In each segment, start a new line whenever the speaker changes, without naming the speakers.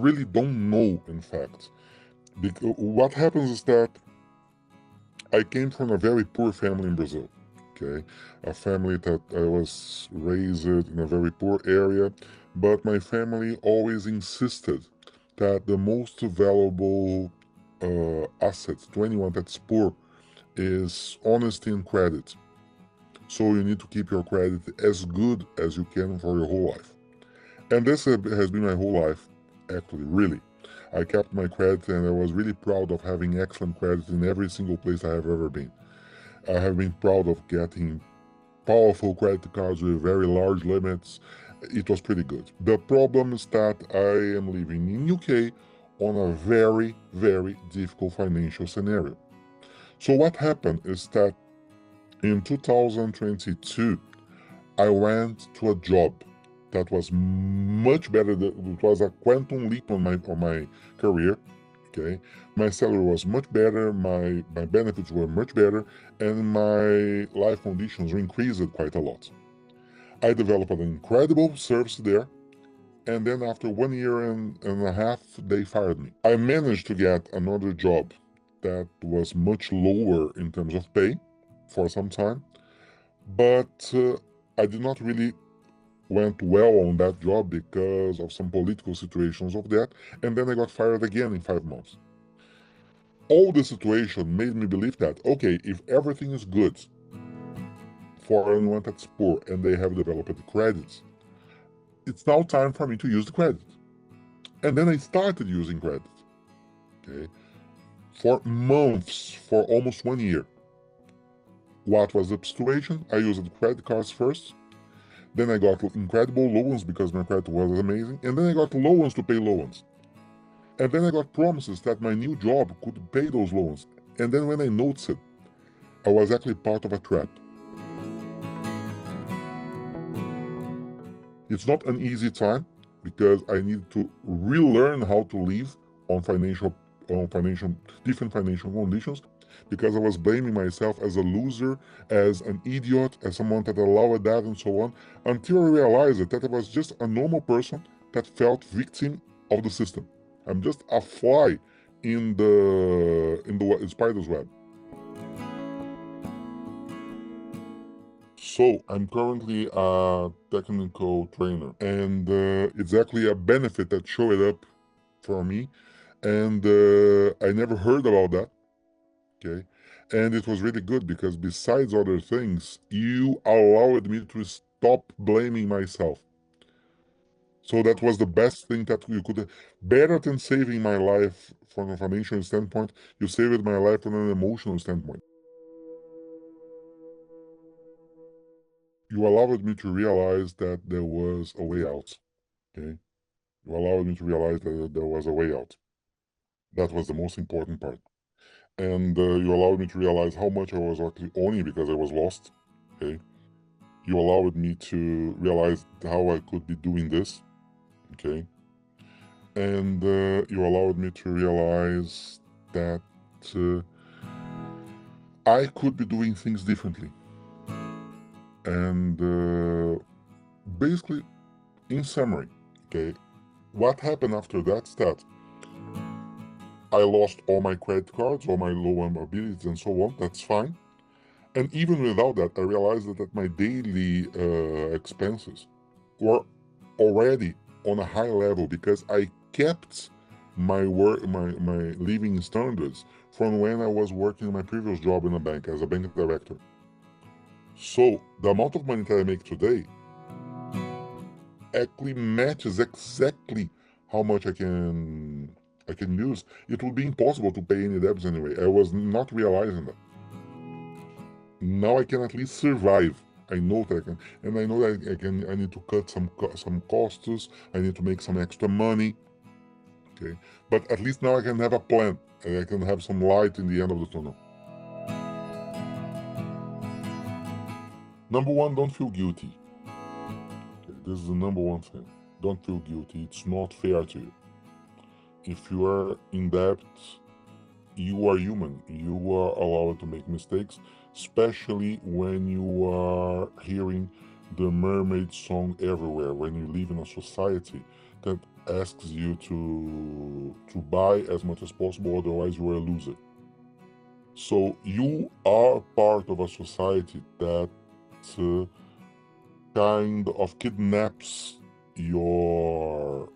really don't know, in fact. Because what happens is that I came from a very poor family in Brazil. Okay, a family that I was raised in a very poor area, but my family always insisted that the most valuable asset to anyone that's poor is honesty and credit. So you need to keep your credit as good as you can for your whole life. And this has been my whole life, actually, really. I kept my credit and I was really proud of having excellent credit in every single place I have ever been. I have been proud of getting powerful credit cards with very large limits. It was pretty good. The problem is that I am living in UK on a very, very difficult financial scenario. So what happened is that in 2022, I went to a job that was much better. It was a quantum leap on my career. Okay, my salary was much better, my benefits were much better, and my life conditions were increased quite a lot. I developed an incredible service there, and then after 1 year and a half, they fired me. I managed to get another job that was much lower in terms of pay for some time, but I did not really went well on that job because of some political situations of that, and then I got fired again in 5 months. All the situation made me believe that, okay, if everything is good for anyone that's poor and they have developed credits, it's now time for me to use the credit. And then I started using credit, okay, for months, for almost 1 year. What was the situation? I used credit cards first, then I got incredible loans because my credit was amazing, and then I got loans to pay loans. And then I got promises that my new job could pay those loans. And then when I noticed it, I was actually part of a trap. It's not an easy time because I need to relearn how to live on different financial conditions because I was blaming myself as a loser, as an idiot, as someone that allowed that and so on, until I realized that I was just a normal person that felt victim of the system. I'm just a fly in the spider's web. So I'm currently a technical trainer, and it's actually a benefit that showed up for me, and I never heard about that. Okay, and it was really good because besides other things, you allowed me to stop blaming myself. So that was the best thing that you could, better than saving my life from a financial standpoint, you saved my life from an emotional standpoint. You allowed me to realize that there was a way out. Okay, you allowed me to realize that there was a way out. That was the most important part. And you allowed me to realize how much I was actually owing because I was lost. Okay, you allowed me to realize how I could be doing this. Okay, and you allowed me to realize that uh, I could be doing things differently. And basically, in summary, okay, what happened after that step? I lost all my credit cards, all my loan abilities, and so on. That's fine. And even without that, I realized that my daily expenses were already on a high level because I kept my living standards from when I was working in my previous job in a bank as a bank director. So the amount of money that I make today actually matches exactly how much I can use. It would be impossible to pay any debts anyway. I was not realizing that. Now I can at least survive. I know that I can, and I know that I can. I need to cut some costs. I need to make some extra money. Okay, but at least now I can have a plan, and I can have some light in the end of the tunnel. Number one, don't feel guilty. Okay, this is the number one thing. Don't feel guilty. It's not fair to you. If you are in debt, you are human. You are allowed to make mistakes, especially when you are hearing the mermaid song everywhere, when you live in a society that asks you to buy as much as possible, otherwise you are a loser. So you are part of a society that kind of kidnaps your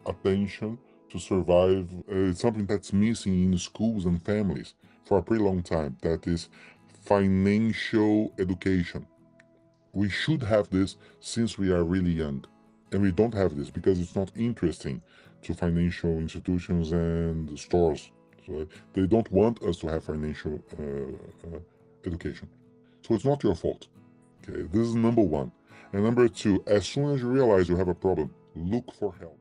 attention to survive. It's something that's missing in schools and families for a pretty long time. That is financial education. We should have this since we are really young. And we don't have this because it's not interesting to financial institutions and stores. So they don't want us to have financial education. So it's not your fault. Okay, this is number one. And number two, as soon as you realize you have a problem, look for help.